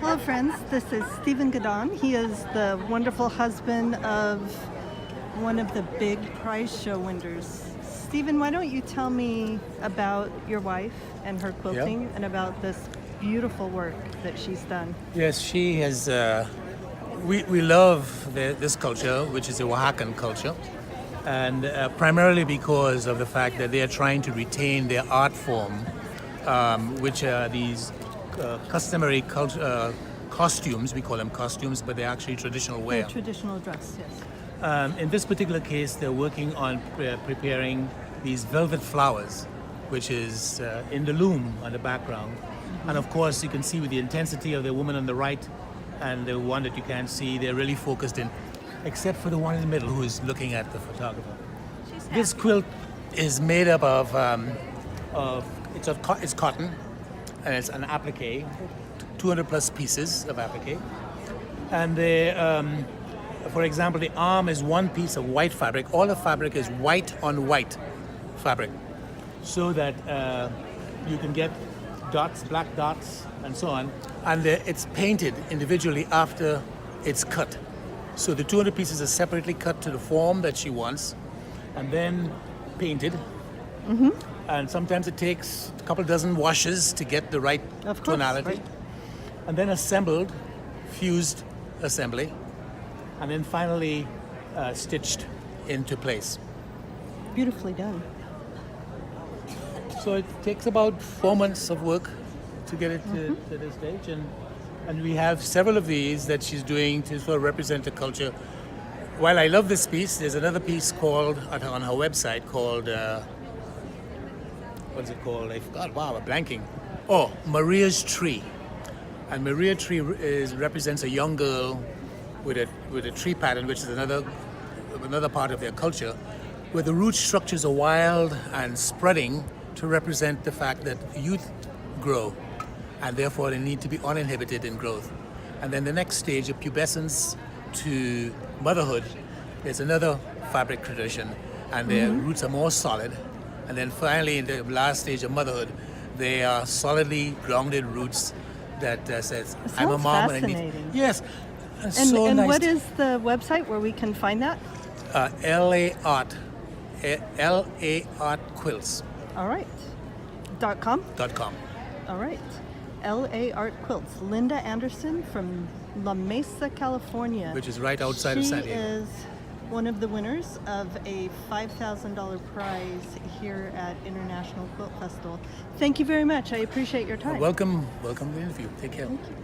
Hello friends, this is Steven Gadon. He is the wonderful husband of one of the big prize show winners. Steven, why don't you tell me about your wife and her quilting and about this beautiful work that she's done? Yes, she has, we love this culture, which is a Oaxacan culture, and primarily because of the fact that they are trying to retain their art form, which are these customary costumes. We call them costumes, but they're actually traditional wear. Traditional dress, yes. In this particular case, they're working on preparing these velvet flowers, which is in the loom on the background. And of course, you can see with the intensity of the woman on the right and the one that you can't see, they're really focused in, except for the one in the middle who is looking at the photographer. This quilt is made up of it's cotton, and it's an applique, 200 plus pieces of applique. And for example, the arm is one piece of white fabric. All the fabric is white on white fabric, so that you can get dots, black dots, and so on. And it's painted individually after it's cut. So the 200 pieces are separately cut to the form that she wants, and then painted. Mm-hmm. And sometimes it takes a couple dozen washes to get the right tonality. Right. And then assembled, fused assembly, and then finally stitched into place. Beautifully done. So it takes about 4 months of work to get it to this stage, and we have several of these that she's doing to sort of represent the culture. While I love this piece, there's another piece called on her website called what's it called? I forgot. Wow, I'm blanking. Oh, Maria's Tree. And Maria Tree represents a young girl with a tree pattern, which is another part of their culture, where the root structures are wild and spreading to represent the fact that youth grow, and therefore they need to be uninhibited in growth. And then the next stage of pubescence to motherhood, there's another fabric tradition, and their roots are more solid. And then finally, in the last stage of motherhood, they are solidly grounded roots that says, "I'm a mom and I need." Yes, and nice. What is the website where we can find that? LA Art Quilts. All right. .com. .com. All right. LA Art Quilts. Linda Anderson from La Mesa, California. Which is right outside of San Diego. She is one of the winners of a $5,000 prize here at International Quilt Festival. Thank you very much. I appreciate your time. Welcome to the interview. Take care. Thank you.